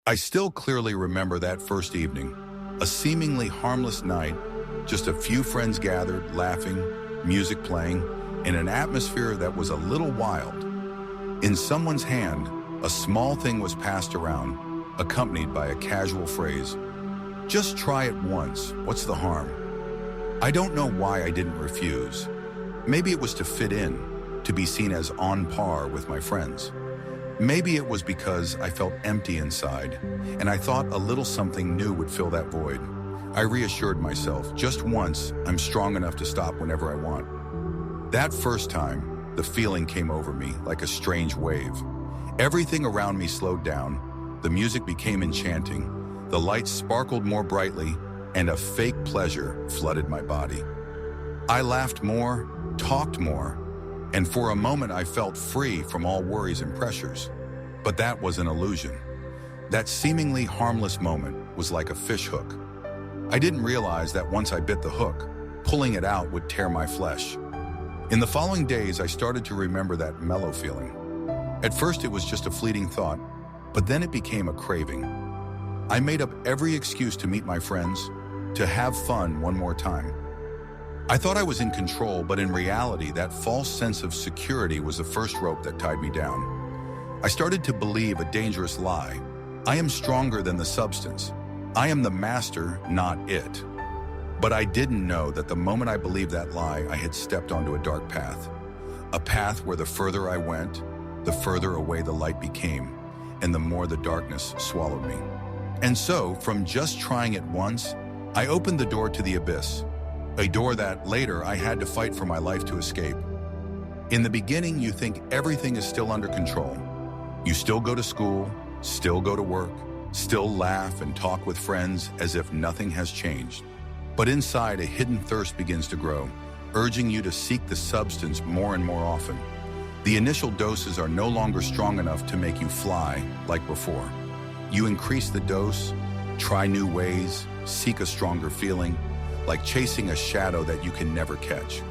I still clearly remember that first evening, a seemingly harmless night, just a few friends gathered, laughing, music playing, in an atmosphere that was a little wild. In someone's hand, a small thing was passed around, accompanied by a casual phrase, "Just try it once, what's the harm?" I don't know why I didn't refuse. Maybe it was to fit in, to be seen as on par with my friends. Maybe it was because I felt empty inside, and I thought a little something new would fill that void. I reassured myself, just once, I'm strong enough to stop whenever I want. That first time, the feeling came over me like a strange wave. Everything around me slowed down, the music became enchanting, the lights sparkled more brightly, and a fake pleasure flooded my body. I laughed more, talked more, and for a moment I felt free from all worries and pressures. But that was an illusion. That seemingly harmless moment was like a fish hook. I didn't realize that once I bit the hook, pulling it out would tear my flesh. In the following days, I started to remember that mellow feeling. At first, it was just a fleeting thought, but then it became a craving. I made up every excuse to meet my friends, to have fun one more time. I thought I was in control, but in reality, that false sense of security was the first rope that tied me down. I started to believe a dangerous lie. I am stronger than the substance. I am the master, not it. But I didn't know that the moment I believed that lie, I had stepped onto a dark path. A path where the further I went, the further away the light became, and the more the darkness swallowed me. And so, from just trying it once, I opened the door to the abyss, a door that later I had to fight for my life to escape. In the beginning, you think everything is still under control. You still go to school, still go to work, still laugh and talk with friends as if nothing has changed. But inside, a hidden thirst begins to grow, urging you to seek the substance more and more often. The initial doses are no longer strong enough to make you fly like before. You increase the dose, try new ways, seek a stronger feeling, like chasing a shadow that you can never catch.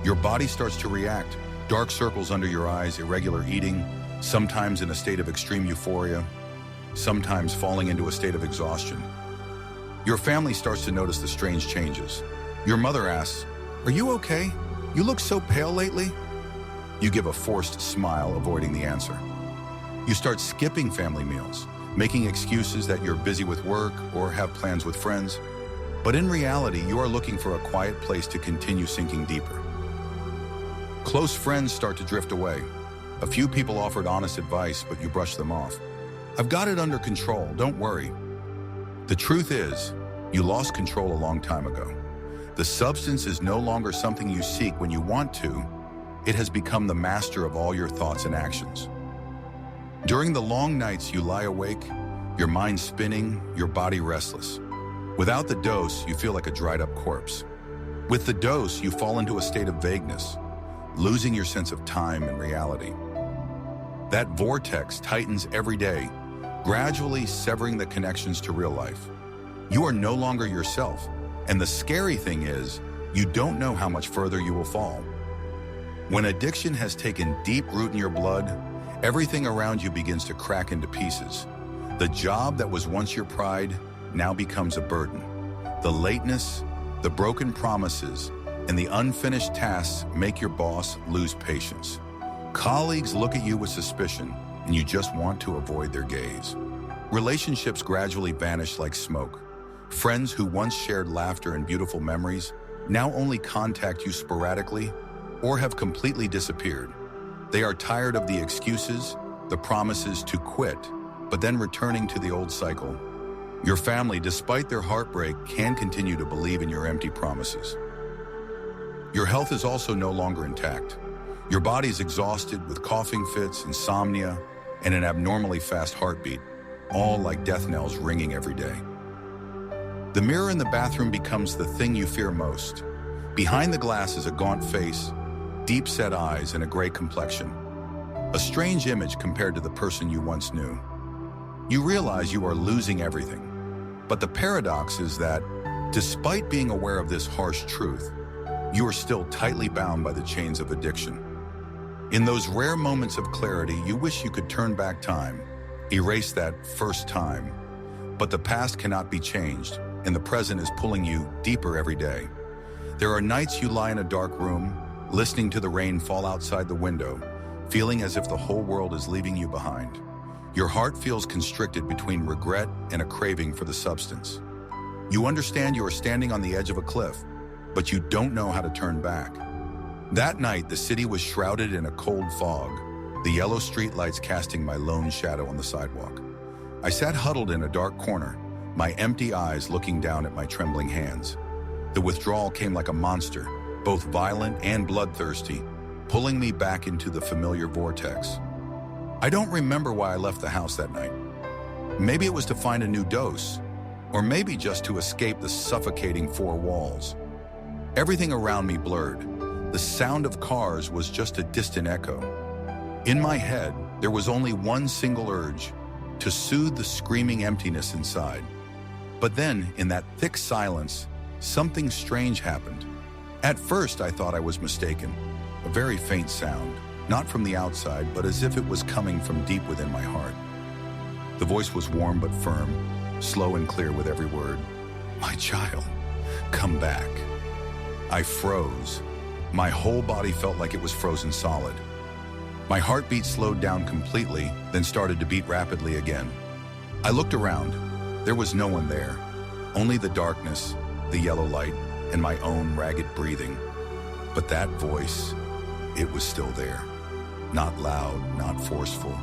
Your body starts to react, dark circles under your eyes, irregular eating, sometimes in a state of extreme euphoria, sometimes falling into a state of exhaustion. Your family starts to notice the strange changes. Your mother asks, "Are you okay? You look so pale lately." You give a forced smile, avoiding the answer. You start skipping family meals, making excuses that you're busy with work or have plans with friends. But in reality, you are looking for a quiet place to continue sinking deeper. Close friends start to drift away. A few people offered honest advice, but you brush them off. "I've got it under control, don't worry." The truth is, you lost control a long time ago. The substance is no longer something you seek when you want to. It has become the master of all your thoughts and actions. During the long nights you lie awake, your mind spinning, your body restless. Without the dose, you feel like a dried-up corpse. With the dose, you fall into a state of vagueness, losing your sense of time and reality. That vortex tightens every day, gradually severing the connections to real life. You are no longer yourself, and the scary thing is, you don't know how much further you will fall. When addiction has taken deep root in your blood, everything around you begins to crack into pieces. The job that was once your pride now becomes a burden. The lateness, the broken promises, and the unfinished tasks make your boss lose patience. Colleagues look at you with suspicion, and you just want to avoid their gaze. Relationships gradually vanish like smoke. Friends who once shared laughter and beautiful memories now only contact you sporadically or have completely disappeared. They are tired of the excuses, the promises to quit, but then returning to the old cycle. Your family, despite their heartbreak, can continue to believe in your empty promises. Your health is also no longer intact. Your body is exhausted with coughing fits, insomnia, and an abnormally fast heartbeat, all like death knells ringing every day. The mirror in the bathroom becomes the thing you fear most. Behind the glass is a gaunt face, deep-set eyes, and a gray complexion. A strange image compared to the person you once knew. You realize you are losing everything. But the paradox is that, despite being aware of this harsh truth, you are still tightly bound by the chains of addiction. In those rare moments of clarity, you wish you could turn back time, Erase that first time. But the past cannot be changed, and the present is pulling you deeper every day. There are nights you lie in a dark room, listening to the rain fall outside the window, feeling as if the whole world is leaving you behind. Your heart feels constricted between regret and a craving for the substance. You understand you are standing on the edge of a cliff, but you don't know how to turn back. That night, the city was shrouded in a cold fog, the yellow streetlights casting my lone shadow on the sidewalk. I sat huddled in a dark corner, my empty eyes looking down at my trembling hands. The withdrawal came like a monster, both violent and bloodthirsty, pulling me back into the familiar vortex. I don't remember why I left the house that night. Maybe it was to find a new dose, or maybe just to escape the suffocating four walls. Everything around me blurred. The sound of cars was just a distant echo. In my head, there was only one single urge, to soothe the screaming emptiness inside. But then, in that thick silence, something strange happened. At first, I thought I was mistaken. A very faint sound, not from the outside, but as if it was coming from deep within my heart. The voice was warm but firm, slow and clear with every word. "My child, come back." I froze. My whole body felt like it was frozen solid. My heartbeat slowed down completely, then started to beat rapidly again. I looked around. There was no one there. Only the darkness, the yellow light, and my own ragged breathing. But that voice, it was still there. Not loud, not forceful,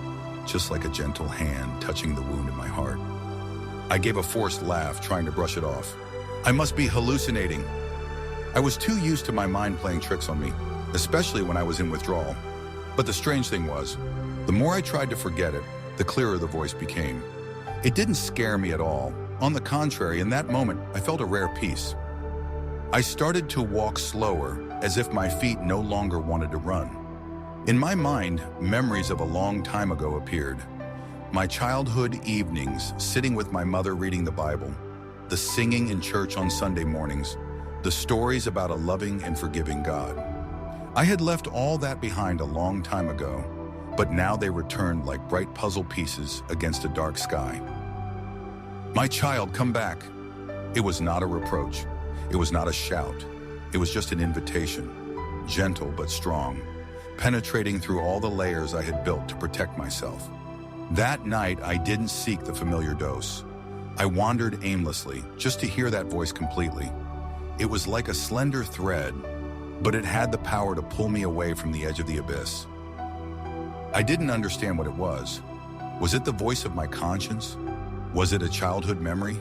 just like a gentle hand touching the wound in my heart. I gave a forced laugh, trying to brush it off. I must be hallucinating. I was too used to my mind playing tricks on me, especially when I was in withdrawal. But the strange thing was, the more I tried to forget it, the clearer the voice became. It didn't scare me at all. On the contrary, in that moment, I felt a rare peace. I started to walk slower, as if my feet no longer wanted to run. In my mind, memories of a long time ago appeared. My childhood evenings, sitting with my mother reading the Bible, the singing in church on Sunday mornings, the stories about a loving and forgiving God. I had left all that behind a long time ago, but now they returned like bright puzzle pieces against a dark sky. "My child, come back." It was not a reproach. It was not a shout. It was just an invitation, gentle but strong, penetrating through all the layers I had built to protect myself. That night, I didn't seek the familiar dose. I wandered aimlessly, just to hear that voice completely. It was like a slender thread, but it had the power to pull me away from the edge of the abyss. I didn't understand what it was. Was it the voice of my conscience? Was it a childhood memory?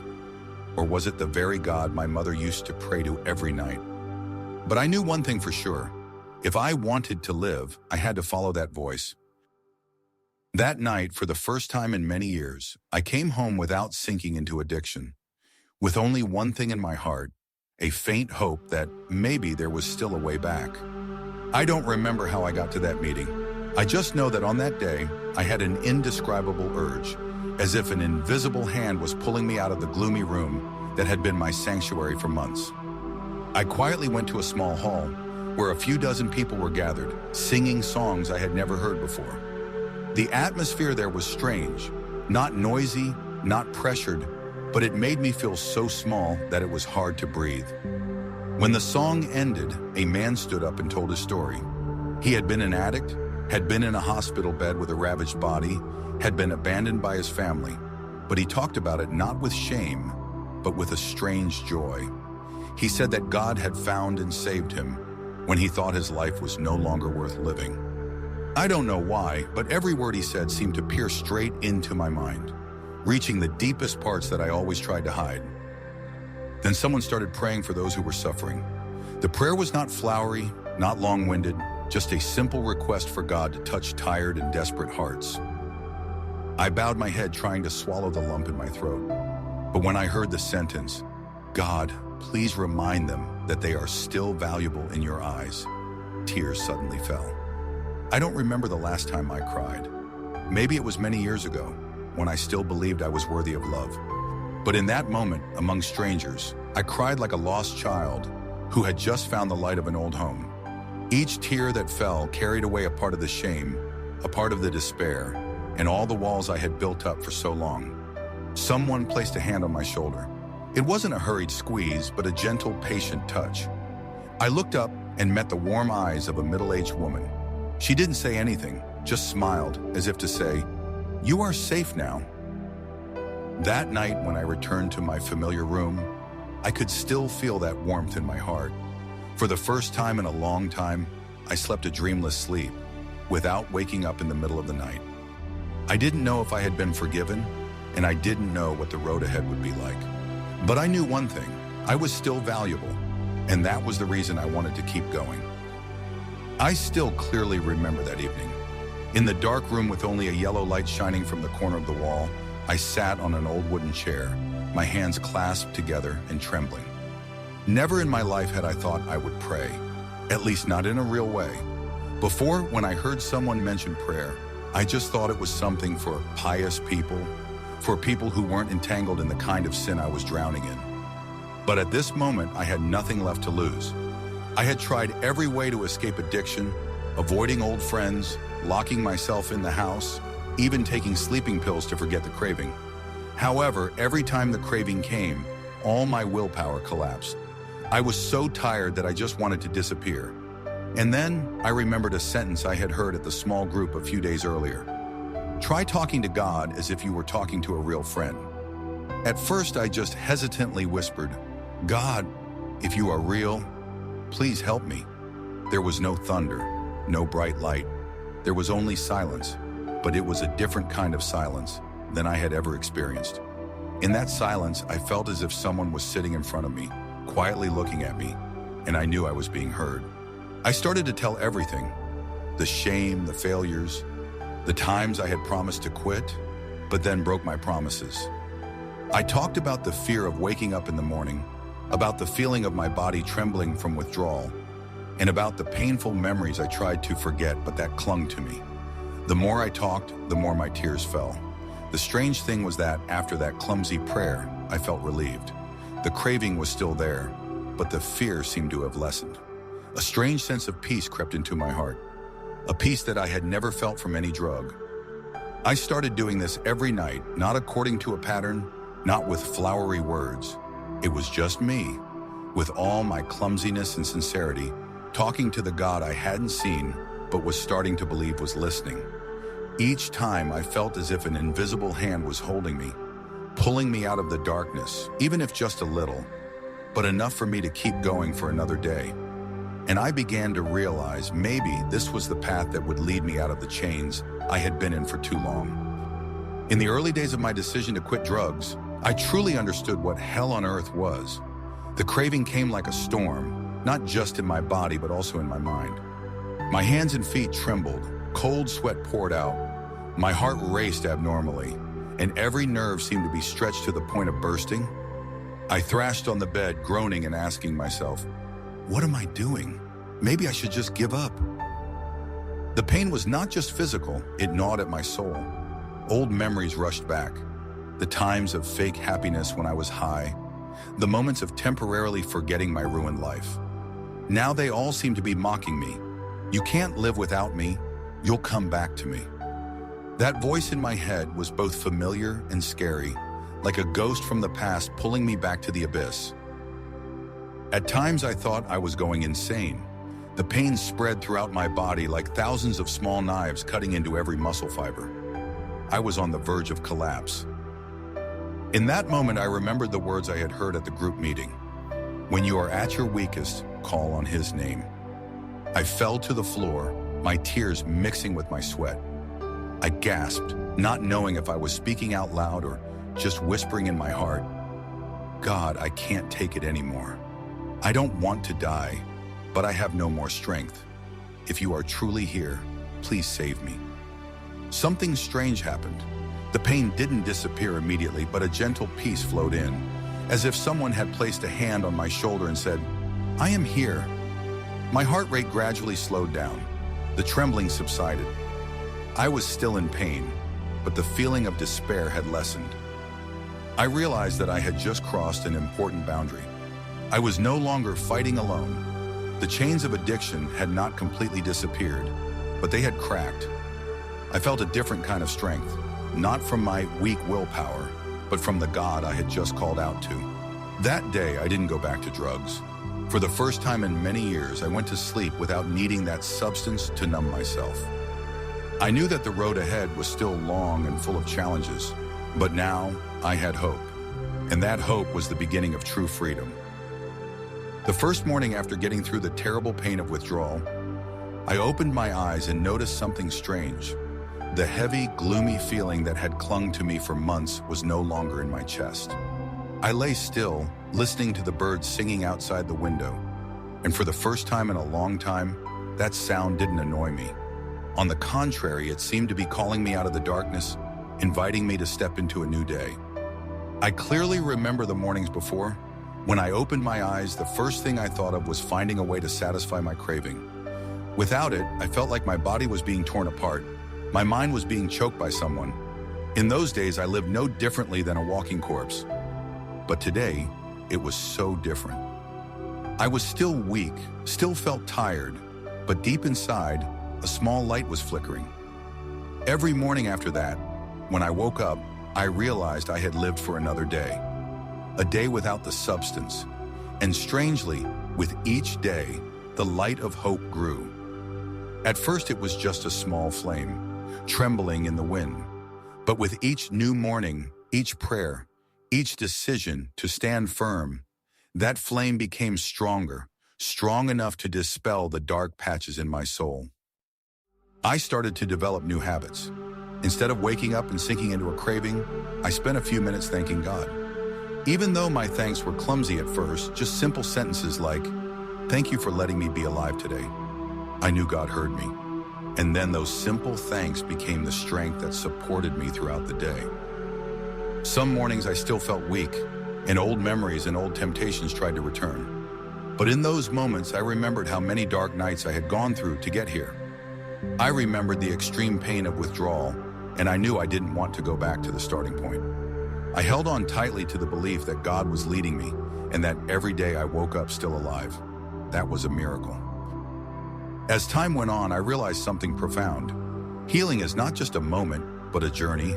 Or was it the very God my mother used to pray to every night? But I knew one thing for sure. If I wanted to live, I had to follow that voice. That night, for the first time in many years, I came home without sinking into addiction, with only one thing in my heart, a faint hope that maybe there was still a way back. I don't remember how I got to that meeting. I just know that on that day, I had an indescribable urge, as if an invisible hand was pulling me out of the gloomy room that had been my sanctuary for months. I quietly went to a small hall where a few dozen people were gathered, singing songs I had never heard before. The atmosphere there was strange, not noisy, not pressured, but it made me feel so small that it was hard to breathe. When the song ended, a man stood up and told his story. He had been an addict, had been in a hospital bed with a ravaged body, had been abandoned by his family, but he talked about it not with shame, but with a strange joy. He said that God had found and saved him when he thought his life was no longer worth living. I don't know why, but every word he said seemed to pierce straight into my mind, reaching the deepest parts that I always tried to hide. Then someone started praying for those who were suffering. The prayer was not flowery, not long-winded, just a simple request for God to touch tired and desperate hearts. I bowed my head, trying to swallow the lump in my throat. But when I heard the sentence, "God, please remind them that they are still valuable in your eyes," tears suddenly fell. I don't remember the last time I cried. Maybe it was many years ago, when I still believed I was worthy of love. But in that moment, among strangers, I cried like a lost child who had just found the light of an old home. Each tear that fell carried away a part of the shame, a part of the despair, and all the walls I had built up for so long. Someone placed a hand on my shoulder. It wasn't a hurried squeeze, but a gentle, patient touch. I looked up and met the warm eyes of a middle-aged woman. She didn't say anything, just smiled, as if to say, "You are safe now." That night, when I returned to my familiar room, I could still feel that warmth in my heart. For the first time in a long time, I slept a dreamless sleep, without waking up in the middle of the night. I didn't know if I had been forgiven, and I didn't know what the road ahead would be like. But I knew one thing: I was still valuable, and that was the reason I wanted to keep going. I still clearly remember that evening. In the dark room with only a yellow light shining from the corner of the wall, I sat on an old wooden chair, my hands clasped together and trembling. Never in my life had I thought I would pray, at least not in a real way. Before, when I heard someone mention prayer, I just thought it was something for pious people, for people who weren't entangled in the kind of sin I was drowning in. But at this moment, I had nothing left to lose. I had tried every way to escape addiction, avoiding old friends, locking myself in the house, even taking sleeping pills to forget the craving. However, every time the craving came, all my willpower collapsed. I was so tired that I just wanted to disappear. And then I remembered a sentence I had heard at the small group a few days earlier. Try talking to God as if you were talking to a real friend. At first, I just hesitantly whispered, "God, if you are real, please help me." There was no thunder, no bright light. There was only silence, but it was a different kind of silence than I had ever experienced. In that silence, I felt as if someone was sitting in front of me, quietly looking at me, and I knew I was being heard. I started to tell everything: the shame, the failures, the times I had promised to quit, but then broke my promises. I talked about the fear of waking up in the morning, about the feeling of my body trembling from withdrawal, and about the painful memories I tried to forget but that clung to me. The more I talked, the more my tears fell. The strange thing was that after that clumsy prayer, I felt relieved. The craving was still there, but the fear seemed to have lessened. A strange sense of peace crept into my heart, a peace that I had never felt from any drug. I started doing this every night, not according to a pattern, not with flowery words. It was just me, with all my clumsiness and sincerity, talking to the God I hadn't seen, but was starting to believe was listening. Each time I felt as if an invisible hand was holding me, pulling me out of the darkness, even if just a little, but enough for me to keep going for another day. And I began to realize maybe this was the path that would lead me out of the chains I had been in for too long. In the early days of my decision to quit drugs, I truly understood what hell on earth was. The craving came like a storm, not just in my body, but also in my mind. My hands and feet trembled, cold sweat poured out, my heart raced abnormally, and every nerve seemed to be stretched to the point of bursting. I thrashed on the bed, groaning and asking myself, "What am I doing? Maybe I should just give up." The pain was not just physical, it gnawed at my soul. Old memories rushed back. The times of fake happiness when I was high, the moments of temporarily forgetting my ruined life. Now they all seem to be mocking me. "You can't live without me. You'll come back to me." That voice in my head was both familiar and scary, like a ghost from the past pulling me back to the abyss. At times I thought I was going insane. The pain spread throughout my body like thousands of small knives cutting into every muscle fiber. I was on the verge of collapse. In that moment, I remembered the words I had heard at the group meeting. "When you are at your weakest, call on His name." I fell to the floor, my tears mixing with my sweat. I gasped, not knowing if I was speaking out loud or just whispering in my heart, "God, I can't take it anymore. I don't want to die, but I have no more strength. If you are truly here, please save me." Something strange happened. The pain didn't disappear immediately, but a gentle peace flowed in, as if someone had placed a hand on my shoulder and said, "I am here." My heart rate gradually slowed down. The trembling subsided. I was still in pain, but the feeling of despair had lessened. I realized that I had just crossed an important boundary. I was no longer fighting alone. The chains of addiction had not completely disappeared, but they had cracked. I felt a different kind of strength, not from my weak willpower, but from the God I had just called out to. That day, I didn't go back to drugs. For the first time in many years, I went to sleep without needing that substance to numb myself. I knew that the road ahead was still long and full of challenges, but now I had hope. And that hope was the beginning of true freedom. The first morning after getting through the terrible pain of withdrawal, I opened my eyes and noticed something strange. The heavy, gloomy feeling that had clung to me for months was no longer in my chest. I lay still, listening to the birds singing outside the window, and for the first time in a long time, that sound didn't annoy me. On the contrary, it seemed to be calling me out of the darkness, inviting me to step into a new day. I clearly remember the mornings before. When I opened my eyes, the first thing I thought of was finding a way to satisfy my craving. Without it, I felt like my body was being torn apart. My mind was being choked by someone. In those days, I lived no differently than a walking corpse. But today, it was so different. I was still weak, still felt tired, but deep inside, a small light was flickering. Every morning after that, when I woke up, I realized I had lived for another day. A day without the substance. And strangely, with each day, the light of hope grew. At first, it was just a small flame, trembling in the wind. But with each new morning, each prayer, each decision to stand firm, that flame became stronger, strong enough to dispel the dark patches in my soul. I started to develop new habits. Instead of waking up and sinking into a craving, I spent a few minutes thanking God. Even though my thanks were clumsy at first, just simple sentences like, "Thank you for letting me be alive today." I knew God heard me. And then those simple thanks became the strength that supported me throughout the day. Some mornings I still felt weak, and old memories and old temptations tried to return. But in those moments, I remembered how many dark nights I had gone through to get here. I remembered the extreme pain of withdrawal, and I knew I didn't want to go back to the starting point. I held on tightly to the belief that God was leading me, and that every day I woke up still alive. That was a miracle. As time went on, I realized something profound. Healing is not just a moment, but a journey.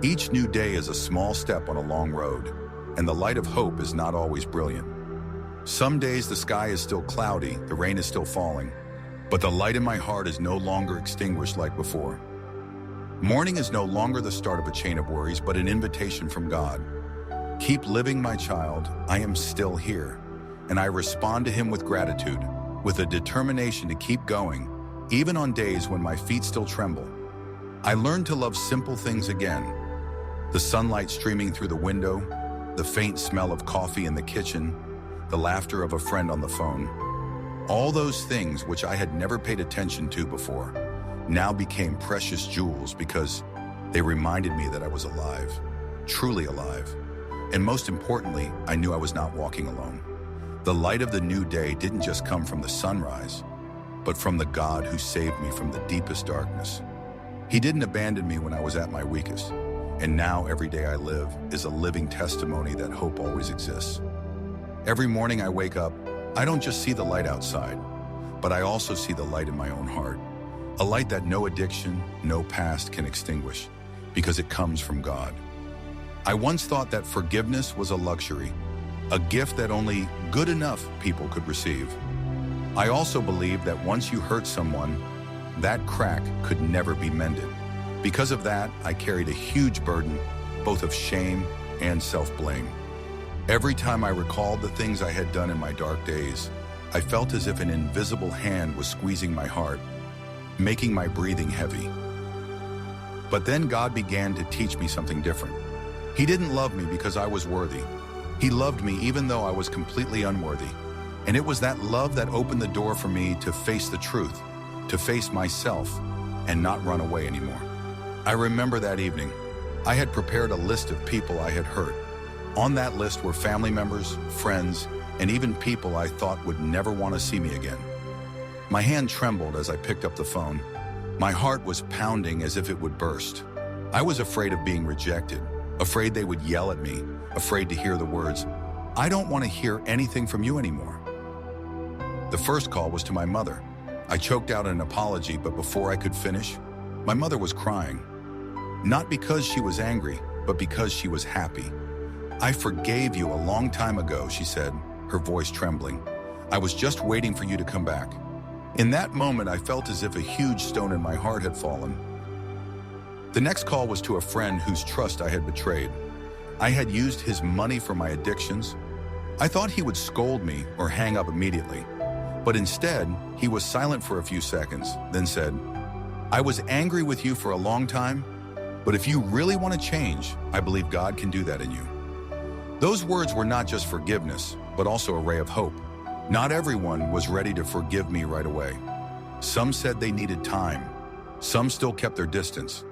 Each new day is a small step on a long road, and the light of hope is not always brilliant. Some days the sky is still cloudy, the rain is still falling, but the light in my heart is no longer extinguished like before. Morning is no longer the start of a chain of worries, but an invitation from God. Keep living, my child. I am still here, and I respond to Him with gratitude, with a determination to keep going, even on days when my feet still tremble. I learned to love simple things again. The sunlight streaming through the window, the faint smell of coffee in the kitchen, the laughter of a friend on the phone. All those things which I had never paid attention to before now became precious jewels because they reminded me that I was alive, truly alive. And most importantly, I knew I was not walking alone. The light of the new day didn't just come from the sunrise, but from the God who saved me from the deepest darkness. He didn't abandon me when I was at my weakest, and now every day I live is a living testimony that hope always exists. Every morning I wake up, I don't just see the light outside, but I also see the light in my own heart. A light that no addiction, no past can extinguish, because it comes from God. I once thought that forgiveness was a luxury, a gift that only good enough people could receive. I also believed that once you hurt someone, that crack could never be mended. Because of that, I carried a huge burden, both of shame and self-blame. Every time I recalled the things I had done in my dark days, I felt as if an invisible hand was squeezing my heart, making my breathing heavy. But then God began to teach me something different. He didn't love me because I was worthy. He loved me even though I was completely unworthy. And it was that love that opened the door for me to face the truth, to face myself, and not run away anymore. I remember that evening. I had prepared a list of people I had hurt. On that list were family members, friends, and even people I thought would never want to see me again. My hand trembled as I picked up the phone. My heart was pounding as if it would burst. I was afraid of being rejected, afraid they would yell at me, afraid to hear the words, "I don't want to hear anything from you anymore." The first call was to my mother. I choked out an apology, but before I could finish, My mother was crying. Not because she was angry, but because she was happy. "I forgave you a long time ago," she said, her voice trembling. "I was just waiting for you to come back." In that moment, I felt as if a huge stone in my heart had fallen. The next call was to a friend whose trust I had betrayed. I had used his money for my addictions. I thought he would scold me or hang up immediately. But instead, he was silent for a few seconds, then said, "I was angry with you for a long time, but if you really want to change, I believe God can do that in you." Those words were not just forgiveness, but also a ray of hope. Not everyone was ready to forgive me right away. Some said they needed time. Some still kept their distance.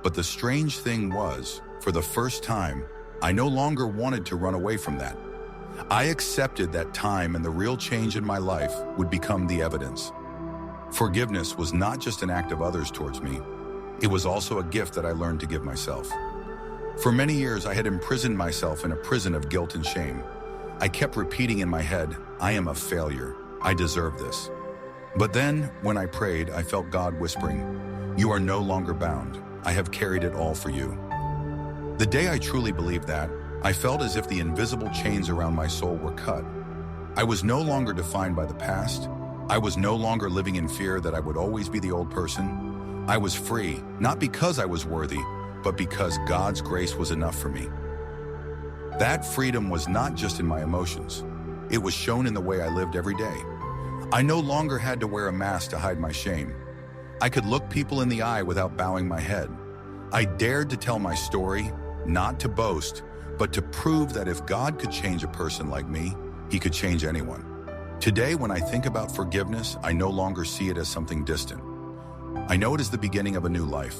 But the strange thing was, for the first time, I no longer wanted to run away from that. I accepted that time and the real change in my life would become the evidence. Forgiveness was not just an act of others towards me. It was also a gift that I learned to give myself. For many years, I had imprisoned myself in a prison of guilt and shame. I kept repeating in my head, "I am a failure. I deserve this." But then, when I prayed, I felt God whispering, "You are no longer bound. I have carried it all for you." The day I truly believed that, I felt as if the invisible chains around my soul were cut. I was no longer defined by the past. I was no longer living in fear that I would always be the old person. I was free, not because I was worthy, but because God's grace was enough for me. That freedom was not just in my emotions. It was shown in the way I lived every day. I no longer had to wear a mask to hide my shame. I could look people in the eye without bowing my head. I dared to tell my story, not to boast, but to prove that if God could change a person like me, He could change anyone. Today, when I think about forgiveness, I no longer see it as something distant. I know it is the beginning of a new life.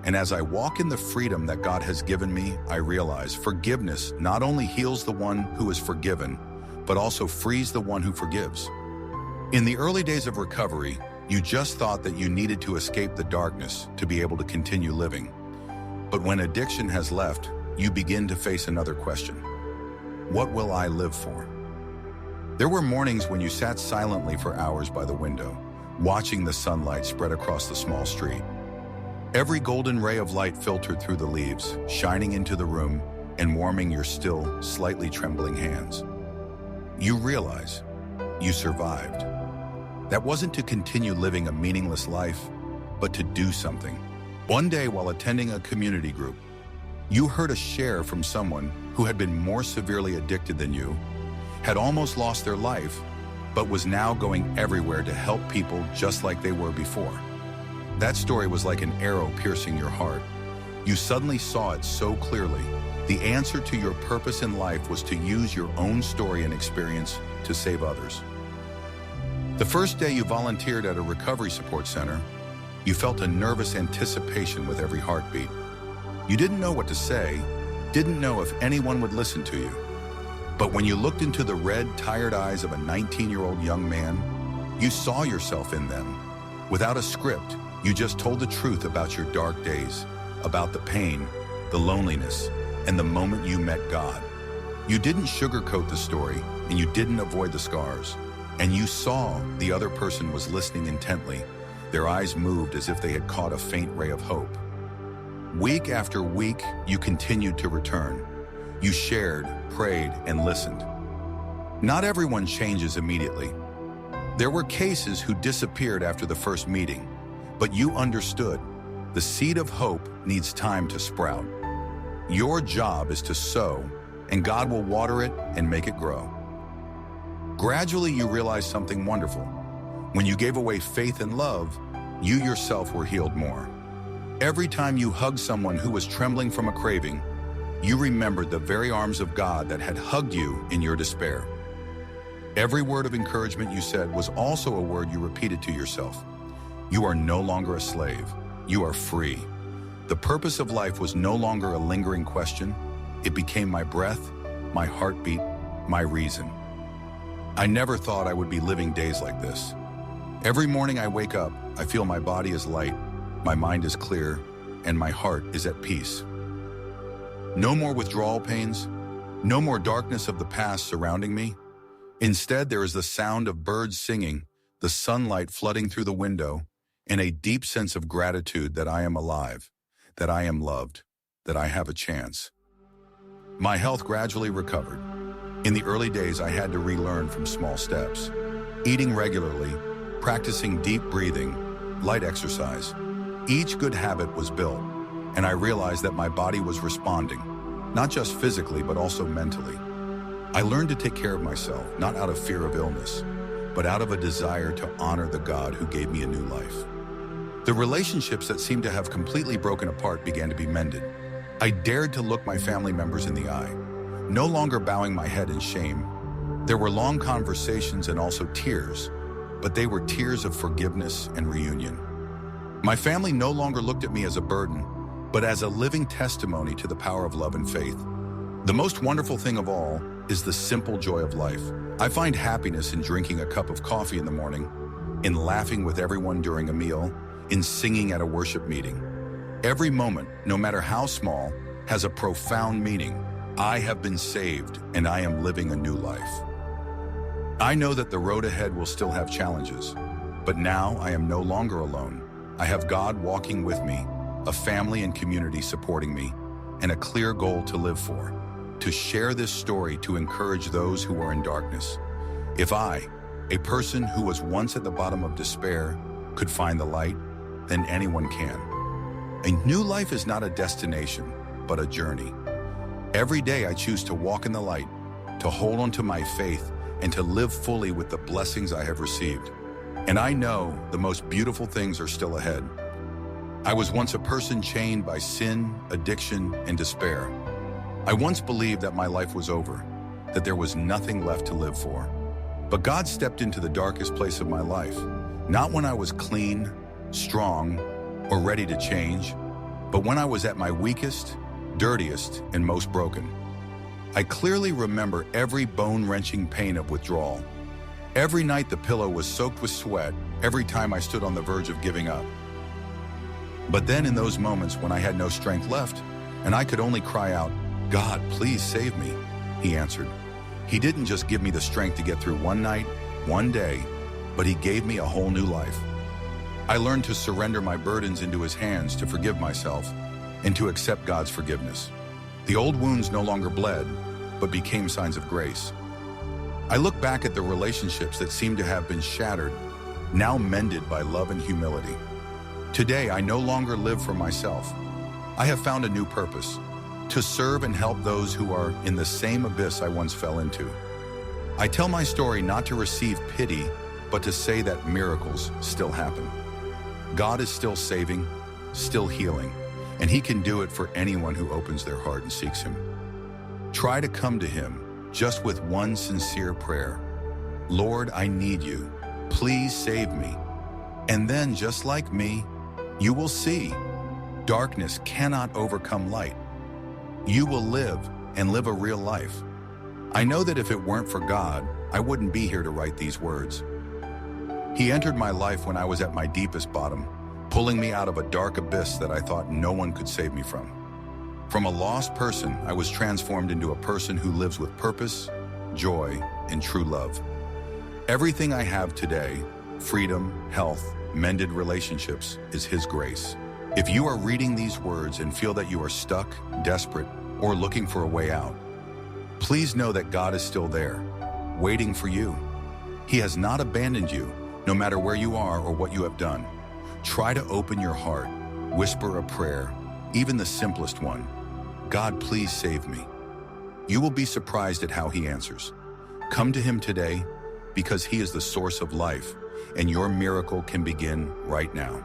And as I walk in the freedom that God has given me, I realize forgiveness not only heals the one who is forgiven, but also frees the one who forgives. In the early days of recovery, you just thought that you needed to escape the darkness to be able to continue living. But when addiction has left, you begin to face another question. What will I live for? There were mornings when you sat silently for hours by the window, watching the sunlight spread across the small street. Every golden ray of light filtered through the leaves, shining into the room and warming your still, slightly trembling hands. You realize you survived. That wasn't to continue living a meaningless life, but to do something. One day while attending a community group, you heard a share from someone who had been more severely addicted than you, had almost lost their life, but was now going everywhere to help people just like they were before. That story was like an arrow piercing your heart. You suddenly saw it so clearly. The answer to your purpose in life was to use your own story and experience to save others. The first day you volunteered at a recovery support center, you felt a nervous anticipation with every heartbeat. You didn't know what to say, didn't know if anyone would listen to you. But when you looked into the red, tired eyes of a 19-year-old young man, you saw yourself in them. Without a script, you just told the truth about your dark days, about the pain, the loneliness, and the moment you met God. You didn't sugarcoat the story, and you didn't avoid the scars. And you saw the other person was listening intently. Their eyes moved as if they had caught a faint ray of hope. Week after week, you continued to return. You shared, prayed, and listened. Not everyone changes immediately. There were cases who disappeared after the first meeting, but you understood. The seed of hope needs time to sprout. Your job is to sow, and God will water it and make it grow. Gradually, you realized something wonderful. When you gave away faith and love, you yourself were healed more. Every time you hugged someone who was trembling from a craving, you remembered the very arms of God that had hugged you in your despair. Every word of encouragement you said was also a word you repeated to yourself. You are no longer a slave. You are free. The purpose of life was no longer a lingering question. It became my breath, my heartbeat, my reason. I never thought I would be living days like this. Every morning I wake up, I feel my body is light, my mind is clear, and my heart is at peace. No more withdrawal pains, no more darkness of the past surrounding me. Instead, there is the sound of birds singing, the sunlight flooding through the window, and a deep sense of gratitude that I am alive, that I am loved, that I have a chance. My health gradually recovered. In the early days, I had to relearn from small steps. Eating regularly, practicing deep breathing, light exercise. Each good habit was built, and I realized that my body was responding, not just physically, but also mentally. I learned to take care of myself, not out of fear of illness, but out of a desire to honor the God who gave me a new life. The relationships that seemed to have completely broken apart began to be mended. I dared to look my family members in the eye, no longer bowing my head in shame. There were long conversations and also tears, but they were tears of forgiveness and reunion. My family no longer looked at me as a burden, but as a living testimony to the power of love and faith. The most wonderful thing of all is the simple joy of life. I find happiness in drinking a cup of coffee in the morning, in laughing with everyone during a meal, in singing at a worship meeting. Every moment, no matter how small, has a profound meaning. I have been saved, and I am living a new life. I know that the road ahead will still have challenges, but now I am no longer alone. I have God walking with me, a family and community supporting me, and a clear goal to live for, to share this story to encourage those who are in darkness. If I, a person who was once at the bottom of despair, could find the light, then anyone can. A new life is not a destination, but a journey. Every day I choose to walk in the light, to hold on to my faith, and to live fully with the blessings I have received. And I know the most beautiful things are still ahead. I was once a person chained by sin, addiction, and despair. I once believed that my life was over, that there was nothing left to live for. But God stepped into the darkest place of my life, not when I was clean, strong, or ready to change, but when I was at my weakest, dirtiest, and most broken. I clearly remember every bone-wrenching pain of withdrawal. Every night the pillow was soaked with sweat, every time I stood on the verge of giving up. But then in those moments when I had no strength left, and I could only cry out, "God, please save me," He answered. He didn't just give me the strength to get through one night, one day, but He gave me a whole new life. I learned to surrender my burdens into His hands, to forgive myself, and to accept God's forgiveness. The old wounds no longer bled, but became signs of grace. I look back at the relationships that seemed to have been shattered, now mended by love and humility. Today, I no longer live for myself. I have found a new purpose, to serve and help those who are in the same abyss I once fell into. I tell my story not to receive pity, but to say that miracles still happen. God is still saving, still healing, and He can do it for anyone who opens their heart and seeks Him. Try to come to Him just with one sincere prayer. Lord, I need You. Please save me. And then, just like me, you will see darkness cannot overcome light. You will live and live a real life. I know that if it weren't for God, I wouldn't be here to write these words. He entered my life when I was at my deepest bottom, pulling me out of a dark abyss that I thought no one could save me from. From a lost person, I was transformed into a person who lives with purpose, joy, and true love. Everything I have today, freedom, health, mended relationships, is His grace. If you are reading these words and feel that you are stuck, desperate, or looking for a way out, please know that God is still there, waiting for you. He has not abandoned you, no matter where you are or what you have done. Try to open your heart, whisper a prayer, even the simplest one. God, please save me. You will be surprised at how He answers. Come to Him today, because He is the source of life, and your miracle can begin right now.